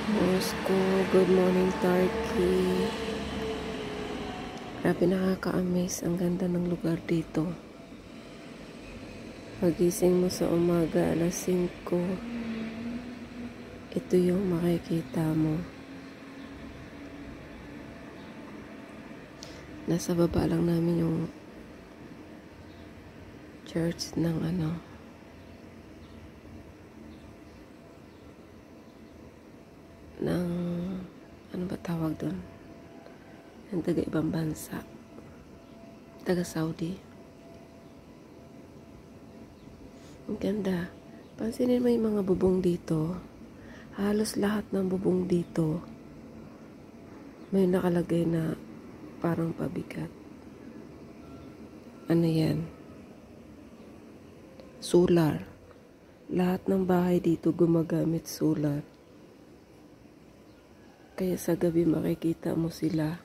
Moscow, good morning Turkey. Grabe, nakaka-amaze. Ang ganda ng lugar dito. Pagising mo sa umaga, alas 5, ito yung makikita mo. Nasa baba lang namin yung church ng ano ba tawag doon? Ng taga ibang bansa. Taga Saudi. Ang ganda. Pansinin mo yung mga bubong dito. Halos lahat ng bubong dito may nakalagay na parang pabigat. Ano yan? Solar. Lahat ng bahay dito gumagamit solar. Kaya sa gabi makikita mo sila.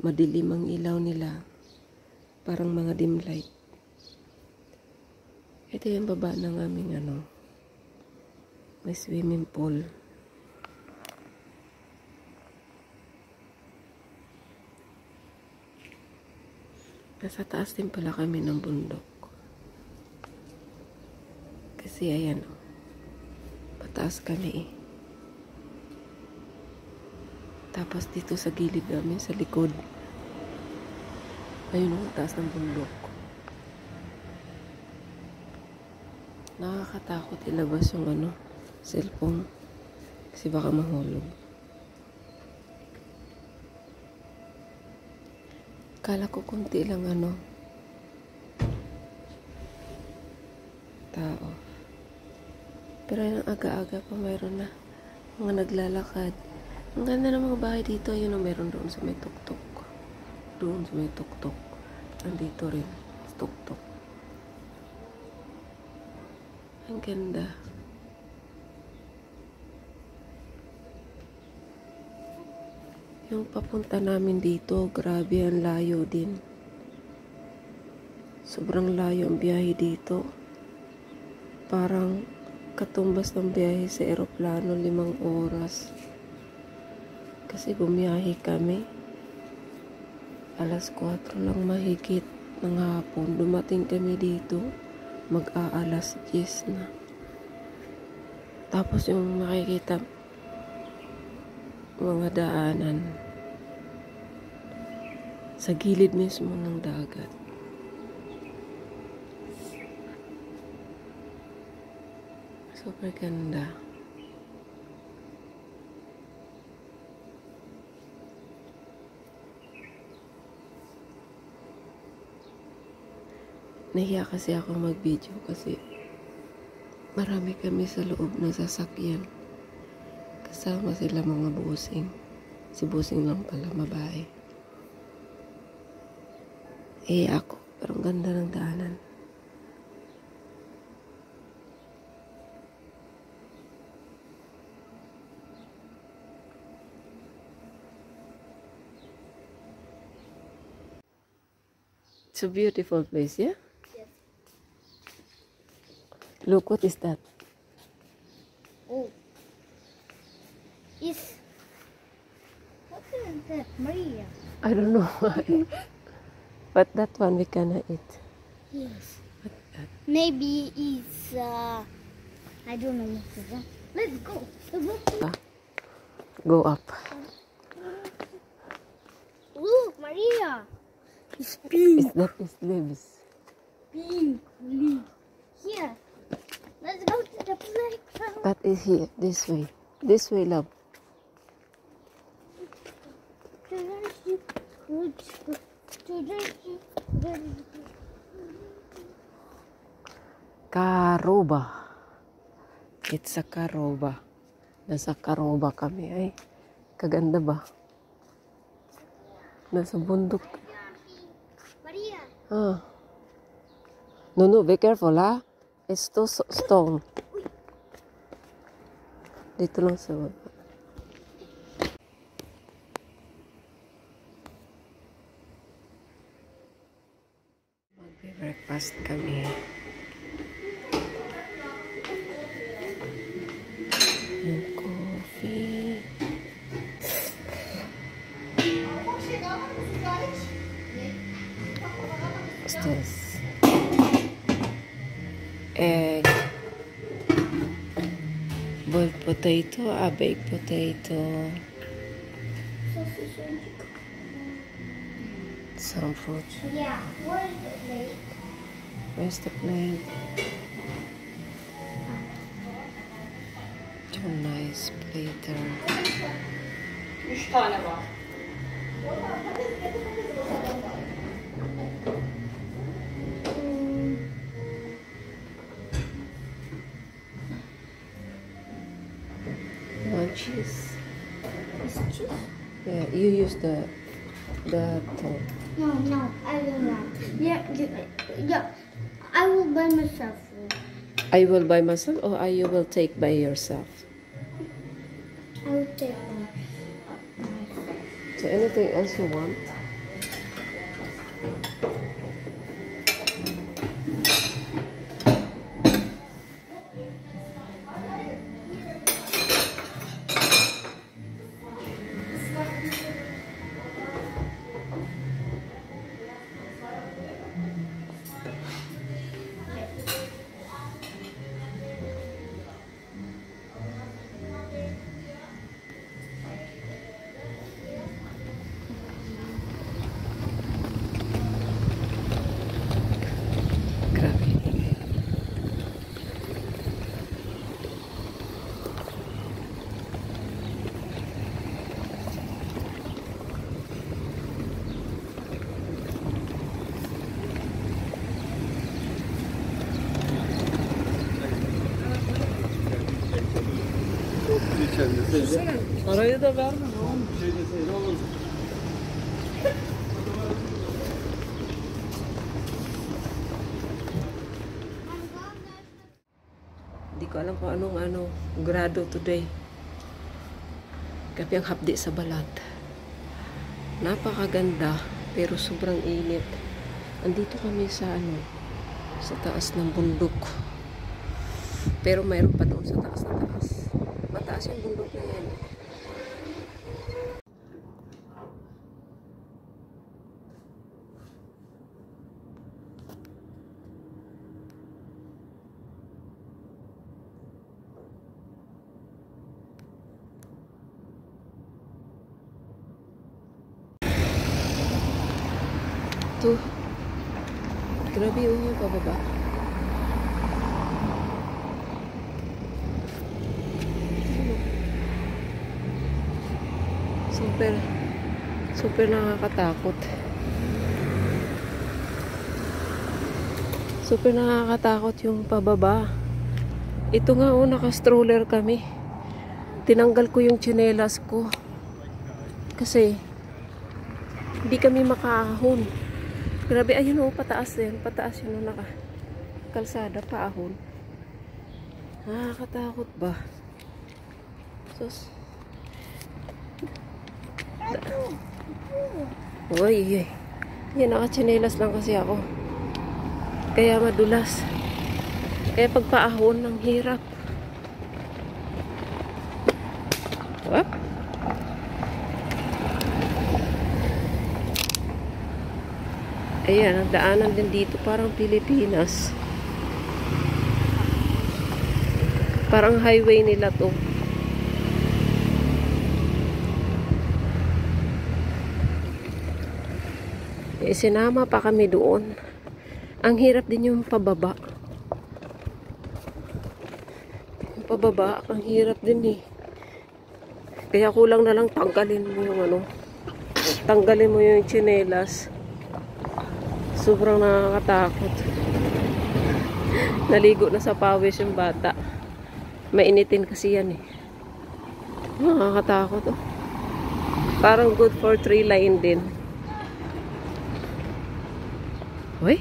Madilim ang ilaw nila. Parang mga dim light. Ito yung baba ng aming may swimming pool. Nasa taas din pala kami ng bundok. Kasi ayan pataas kami eh. Tapos dito sa gilid namin, sa likod, ayun ang taas ng bundok. Nakakatakot ilabas yung cellphone. Kasi baka mahulog. Kala ko kunti lang tao. Pero yung aga-aga pa mayroon na mga naglalakad. Ang ganda ng mga bahay dito. Yun ang meron doon sa may tuktok. Doon sa may tuktok. Andito rin. Tuktok. Ang ganda. Yung papunta namin dito, grabe ang layo din. Sobrang layo ang biyahe dito. Parang katumbas ng biyahe sa eroplano, 5 oras. Kasi bumiyahe kami. Alas 4 lang mahigit ng hapon. Dumating kami dito. Mag-aalas 10 na. Tapos yung makikita mga daanan sa gilid mismo ng dagat. Super ganda. Nahiya kasi ako mag-video kasi marami kami sa loob ng sasakyan. Kasama sila mga busing. Si busing lang pala, babae. Ako, pero ang ganda ng daanan. It's a beautiful place, yeah? Look, what is that? Oh. What is that, Maria? I don't know why. But that one we cannot eat. Yes. What is that? Maybe it's, I don't know what is that. Let's go. Go up. Look, Maria. It's pink. Is that is leaves? Pink. Leaf. Here. Let's go to the playground. That is here. This way. This way, love. Karoba. It's a karoba. Nasa karoba kami. Ay, kaganda ba? Nasa bundok. Maria. No, be careful, ha? It's too stone. Dito lang sa baba. Magbe-breakfast kami. Yung coffee. potato, a baked potato, Sausage and chicken. some fruit. Yeah, where's the plate? Where's the plate? Two nice platter. 3 tane var. You want cheese? Is it cheese? Yeah, you use the top. No, I don't want. Yeah, yeah. I will buy myself food. I will buy myself, or you will take by yourself. I will take one. So anything else you want? Grabe. Parayı da verme oğlum. Hindi ko alam kung anong grado today. Kapi ang hapdi sa balat. Napakaganda, pero sobrang init. Andito kami sa sa taas ng bundok. Pero mayroon pa doon sa taas na taas. Mataas yung bundok na yan. Ito. Grabe yung pababa. Super nakakatakot. Super nakakatakot yung pababa. Ito nga naka-stroller kami. Tinanggal ko yung tsinelas ko. Kasi hindi kami makaahon. Grabe, ayun pataas yan. Pataas yun kalsada, paahon. Nakakatakot ba? Sus. Uy. Yan, nakatsinelas lang kasi ako. Kaya madulas. Kaya pagpaahon, ang hirap. Wap. Ayan, ang daanan din dito parang Pilipinas. Parang highway nila to. Sinama pa kami doon. Ang hirap din yung pababa. Yung pababa, ang hirap din eh. Kaya kulang na lang tanggalin mo yung tanggalin mo yung tsinelas. Sobrang nakakatakot. Naligo na sa pawis yung bata. Mainitin kasi yan eh. Nakakatakot oh. Parang good for 3 line din. Uy.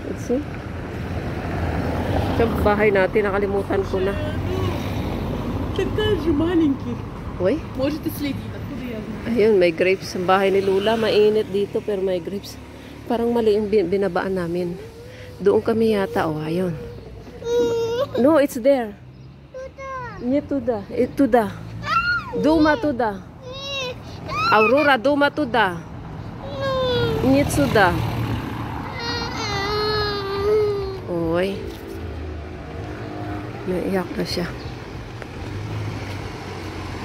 Let's see. Sa bahay natin, nakalimutan ko na. Такая же маленький. Uy. Можете следить, откуда я знаю. Ayun, may grapes. Ang bahay ni Lula, mainit dito pero may grapes. Parang mali yung binabaan namin. Doon kami yata. Oh, ayun. No, it's there. Nie tuda. Tuda. Duma tuda. Aurora, duma tuda. Nie tuda. Ой. Naiyak na siya.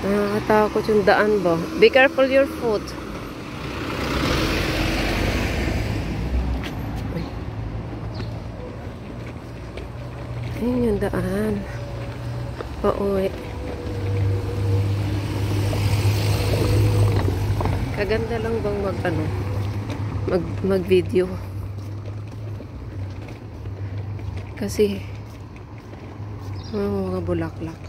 Nakakatakot yung daan ba? Be careful your foot. Ay. Ayun yung daan. Pauwi. Kaganda lang bang mag-video. Kasi mga bulaklak.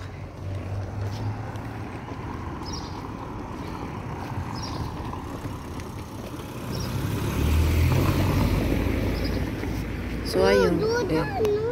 So ayun. No, Ayan. no,